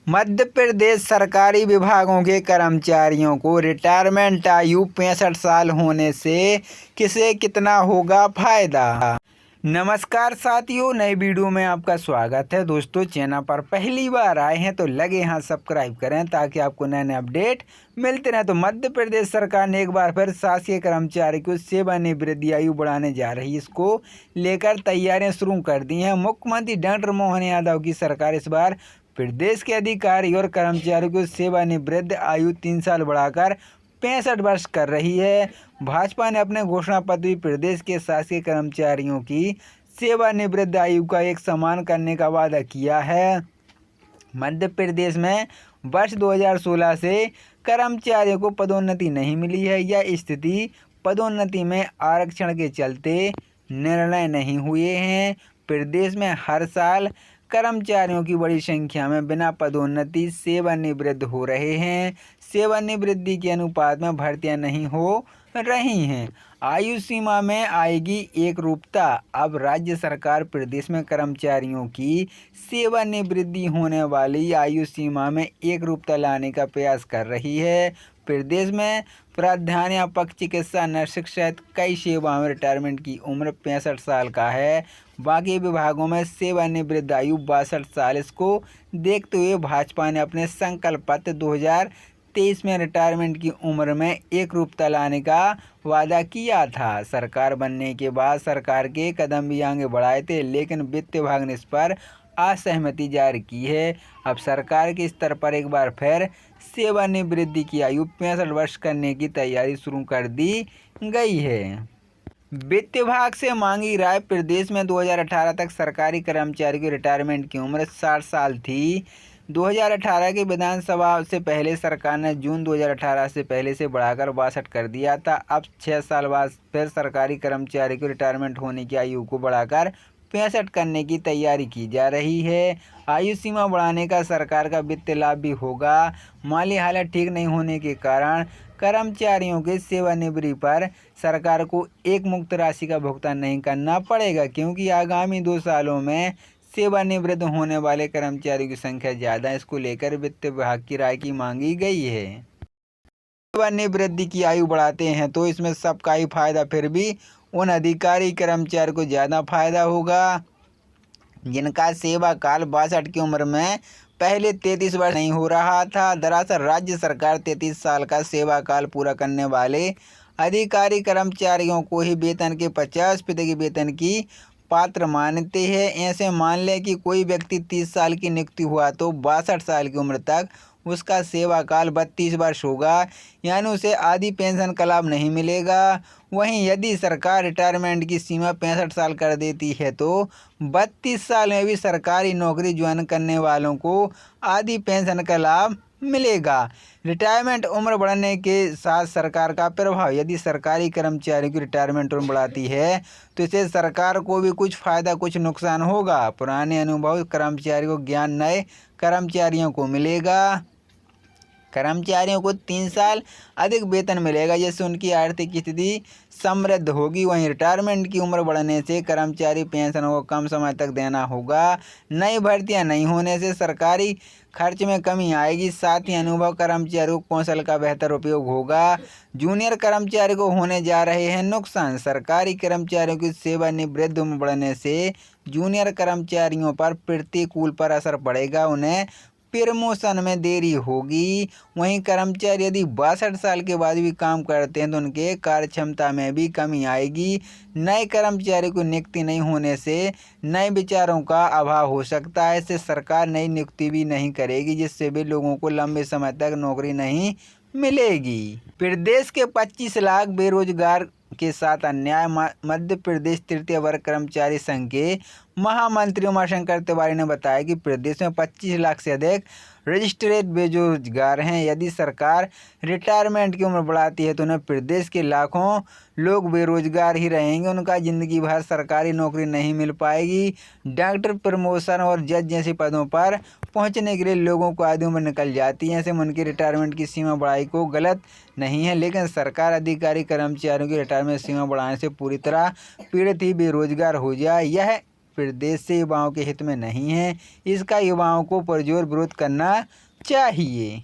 मध्य प्रदेश सरकारी विभागों के कर्मचारियों को रिटायरमेंट आयु 65 साल होने से किसे कितना होगा फायदा। नमस्कार साथियों, नई वीडियो में आपका स्वागत है। दोस्तों, चैनल पर पहली बार आए हैं तो लगे हाथ सब्सक्राइब करें ताकि आपको नए नए अपडेट मिलते रहें। तो मध्य प्रदेश सरकार ने एक बार फिर शासकीय कर्मचारी को सेवानिवृत्ति आयु बढ़ाने जा रही है। इसको लेकर तैयारियां शुरू कर दी हैं। मुख्यमंत्री डॉक्टर मोहन यादव की सरकार इस बार प्रदेश के अधिकारी और कर्मचारियों को सेवानिवृत्ति आयु 3 साल बढ़ाकर 65 वर्ष कर रही है। भाजपा ने अपने घोषणा पत्र में प्रदेश के शासकीय कर्मचारियों की सेवानिवृत्ति आयु का एक समान करने का वादा किया है। मध्य प्रदेश में वर्ष 2016 से कर्मचारियों को पदोन्नति नहीं मिली है। यह स्थिति पदोन्नति में आरक्षण के चलते निर्णय नहीं हुए हैं। प्रदेश में हर साल कर्मचारियों की बड़ी संख्या में बिना पदोन्नति सेवानिवृत्त हो रहे हैं। सेवानिवृत्ति के अनुपात में भर्तियां नहीं हो रही हैं। आयु सीमा में आएगी एक रूपता। अब राज्य सरकार प्रदेश में कर्मचारियों की सेवानिवृत्ति होने वाली आयु सीमा में एक रूपता लाने का प्रयास कर रही है। प्रदेश में प्राध्यापक, चिकित्सा, नर्सिंग सहित कई सेवाओं में रिटायरमेंट की उम्र 65 साल का है। बाकी विभागों में सेवानिवृत्ति आयु 62 साल। इसको देखते हुए भाजपा ने अपने संकल्प पत्र 2023 में रिटायरमेंट की उम्र में एक रूपता लाने का वादा किया था। सरकार बनने के बाद सरकार के कदम भी आगे बढ़ाए थे, लेकिन वित्त विभाग ने इस पर असहमति जाहिर की है। अब सरकार के स्तर पर एक बार फिर सेवानिवृत्ति की आयु 65 वर्ष करने की तैयारी शुरू कर दी गई है। वित्त विभाग से मांगी राय। प्रदेश में 2018 तक सरकारी कर्मचारी की रिटायरमेंट की उम्र 60 साल थी। 2018 की विधानसभा से पहले सरकार ने जून 2018 से पहले से बढ़ाकर 62 कर दिया था। अब 6 साल बाद फिर सरकारी कर्मचारी को रिटायरमेंट होने की आयु को बढ़ाकर 65 करने की तैयारी की जा रही है। आयु सीमा बढ़ाने का सरकार का वित्तीय लाभ भी होगा। माली हालत ठीक नहीं होने के कारण कर्मचारियों के सेवानिवृत्ति पर सरकार को एक मुक्त राशि का भुगतान नहीं करना पड़ेगा, क्योंकि आगामी 2 सालों में सेवानिवृत्त होने वाले कर्मचारियों की संख्या ज़्यादा है। इसको लेकर वित्त विभाग की राय की मांगी गई है। सेवानिवृत्ति की आयु बढ़ाते हैं तो इसमें सबका ही फायदा, फिर भी उन अधिकारी कर्मचारी को ज़्यादा फायदा होगा जिनका सेवा काल 62 की उम्र में पहले 33 वर्ष नहीं हो रहा था। दरअसल राज्य सरकार 33 साल का सेवा काल पूरा करने वाले अधिकारी कर्मचारियों को ही वेतन के 50% के वेतन की पात्र मानते हैं। ऐसे मान लें कि कोई व्यक्ति 30 साल की नियुक्ति हुआ तो 62 साल की उम्र तक उसका सेवा काल 32 वर्ष होगा, यानी उसे आधी पेंशन का लाभ नहीं मिलेगा। वहीं यदि सरकार रिटायरमेंट की सीमा 65 साल कर देती है तो 32 साल में भी सरकारी नौकरी ज्वाइन करने वालों को आधी पेंशन का लाभ मिलेगा। रिटायरमेंट उम्र बढ़ने के साथ सरकार का प्रभाव। यदि सरकारी कर्मचारियों की रिटायरमेंट उम्र बढ़ाती है तो इससे सरकार को भी कुछ फ़ायदा कुछ नुकसान होगा। पुराने अनुभव कर्मचारियों को ज्ञान नए कर्मचारियों को मिलेगा। कर्मचारियों को 3 साल अधिक वेतन मिलेगा, जिससे उनकी आर्थिक स्थिति समृद्ध होगी। वहीं रिटायरमेंट की उम्र बढ़ने से कर्मचारी पेंशन को कम समय तक देना होगा। नई भर्तियां नहीं होने से सरकारी खर्च में कमी आएगी। साथ ही अनुभव कर्मचारियों को कौशल का बेहतर उपयोग होगा। जूनियर कर्मचारी को होने जा रहे हैं नुकसान। सरकारी कर्मचारियों की सेवानिवृत्ति उम्र बढ़ने से जूनियर कर्मचारियों पर प्रतिकूल पर असर पड़ेगा। उन्हें प्रमोशन में देरी होगी। वहीं कर्मचारी यदि 62 साल के बाद भी काम करते हैं तो उनके कार्य क्षमता में भी कमी आएगी। नए कर्मचारी को नियुक्ति नहीं होने से नए विचारों का अभाव हो सकता है। इससे सरकार नई नियुक्ति भी नहीं करेगी, जिससे भी लोगों को लंबे समय तक नौकरी नहीं मिलेगी। प्रदेश के 25 लाख बेरोजगार के साथ अन्याय। मध्य प्रदेश तृतीय वर्ग कर्मचारी संघ के महामंत्री उमाशंकर तिवारी ने बताया कि प्रदेश में 25 लाख से अधिक रजिस्ट्रेड बेरोजगार हैं। यदि सरकार रिटायरमेंट की उम्र बढ़ाती है तो उन्हें प्रदेश के लाखों लोग बेरोजगार ही रहेंगे। उनका ज़िंदगी भर सरकारी नौकरी नहीं मिल पाएगी। डॉक्टर, प्रमोशन और जज जैसे पदों पर पहुंचने के लिए लोगों को आधी उम्र निकल जाती है। ऐसे में उनकी रिटायरमेंट की सीमा बढ़ाई को गलत नहीं है, लेकिन सरकार अधिकारी कर्मचारियों की रिटायरमेंट सीमा बढ़ाने से पूरी तरह पीड़ित ही बेरोजगार हो जाए, यह प्रदेश से युवाओं के हित में नहीं है। इसका युवाओं को पुरजोर विरोध करना चाहिए।